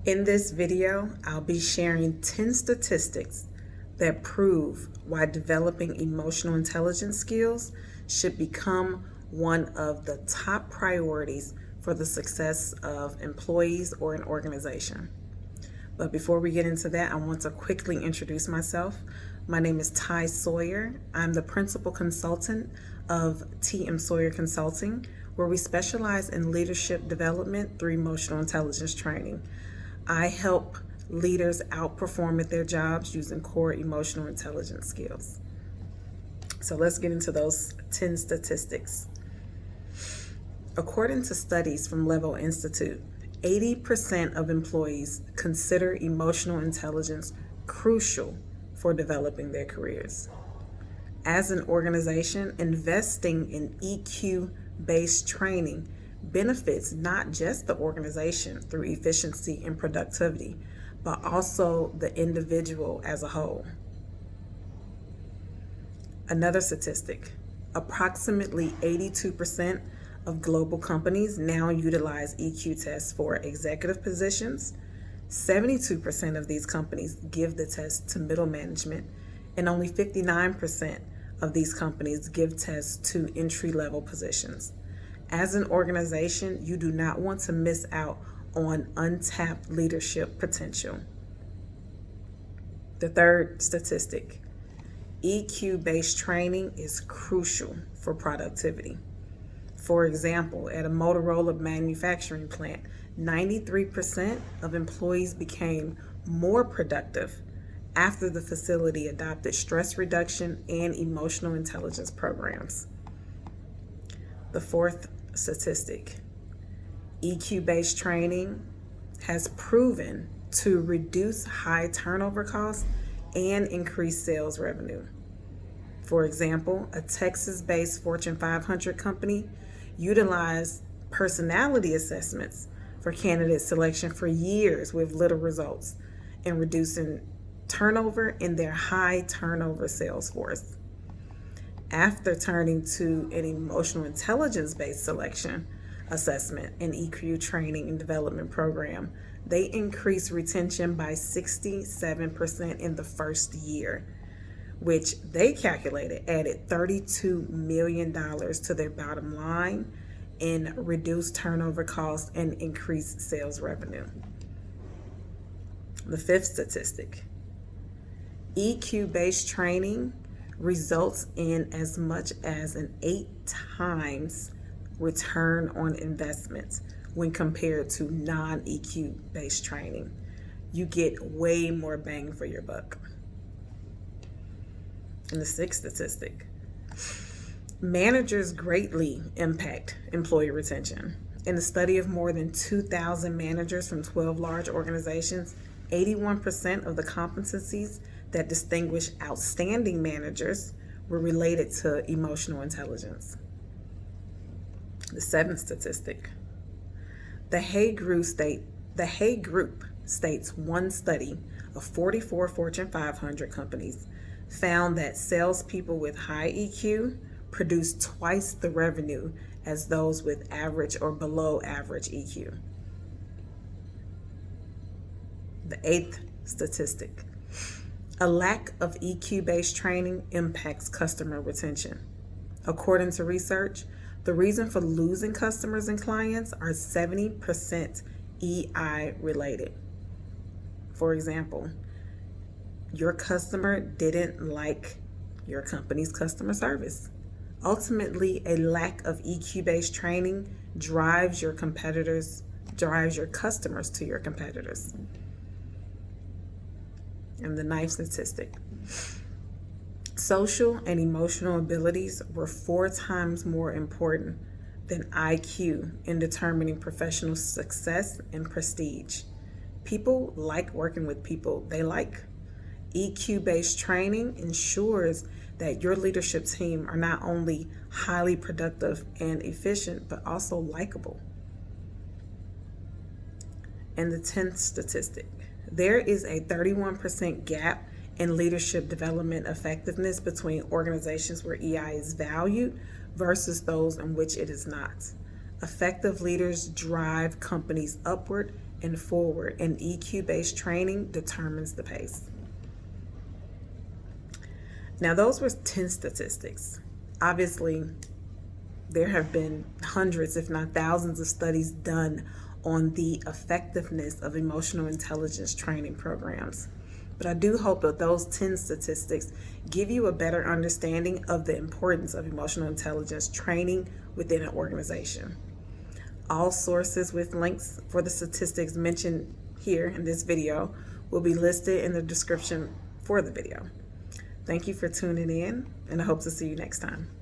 In this video, I'll be sharing 10 statistics that prove why developing emotional intelligence skills should become one of the top priorities for the success of employees or an organization. But before we get into that, I want to quickly introduce myself. My name is Tai Sawyer. I'm the principal consultant of T.M. Sawyer Consulting, where we specialize in leadership development through emotional intelligence training. I help leaders outperform at their jobs using core emotional intelligence skills. So let's get into those 10 statistics. According to studies from Level Institute, 80% of employees consider emotional intelligence crucial for developing their careers. As an organization, investing in EQ-based training benefits not just the organization through efficiency and productivity, but also the individual as a whole. Another statistic, approximately 82% of global companies now utilize EQ tests for executive positions. 72% of these companies give the test to middle management, and only 59% of these companies give tests to entry-level positions. As an organization, you do not want to miss out on untapped leadership potential. The third statistic, EQ-based training is crucial for productivity. For example, at a Motorola manufacturing plant, 93% of employees became more productive after the facility adopted stress reduction and emotional intelligence programs. The fourth statistic, EQ-based training has proven to reduce high turnover costs and increase sales revenue. For example, a Texas-based Fortune 500 company utilized personality assessments for candidate selection for years with little results in reducing turnover in their high turnover sales force. After turning to an emotional intelligence-based selection assessment and EQ training and development program, they increased retention by 67% in the first year, which they calculated added $32 million to their bottom line and reduced turnover costs and increased sales revenue. The fifth statistic, EQ-based training results in as much as an 8 times return on investment when compared to non-EQ based training. You get way more bang for your buck. And the sixth statistic, managers greatly impact employee retention. In the study of more than 2,000 managers from 12 large organizations, 81% of the competencies that distinguish outstanding managers were related to emotional intelligence. The seventh statistic, the Hay Group states one study of 44 Fortune 500 companies found that salespeople with high EQ produce twice the revenue as those with average or below average EQ. The eighth statistic, a lack of EQ-based training impacts customer retention. According to research, the reason for losing customers and clients are 70% EI related. For example, your customer didn't like your company's customer service. Ultimately, a lack of EQ-based training drives your customers to your competitors. And the ninth statistic, social and emotional abilities were 4 times more important than IQ in determining professional success and prestige. People like working with people they like. EQ-based training ensures that your leadership team are not only highly productive and efficient, but also likable. And the 10th statistic, there is a 31% gap in leadership development effectiveness between organizations where EI is valued versus those in which it is not. Effective leaders drive companies upward and forward, and EQ-based training determines the pace. Now, those were 10 statistics. Obviously, there have been hundreds, if not thousands, of studies done on the effectiveness of emotional intelligence training programs. But I do hope that those 10 statistics give you a better understanding of the importance of emotional intelligence training within an organization. All sources with links for the statistics mentioned here in this video will be listed in the description for the video. Thank you for tuning in, and I hope to see you next time.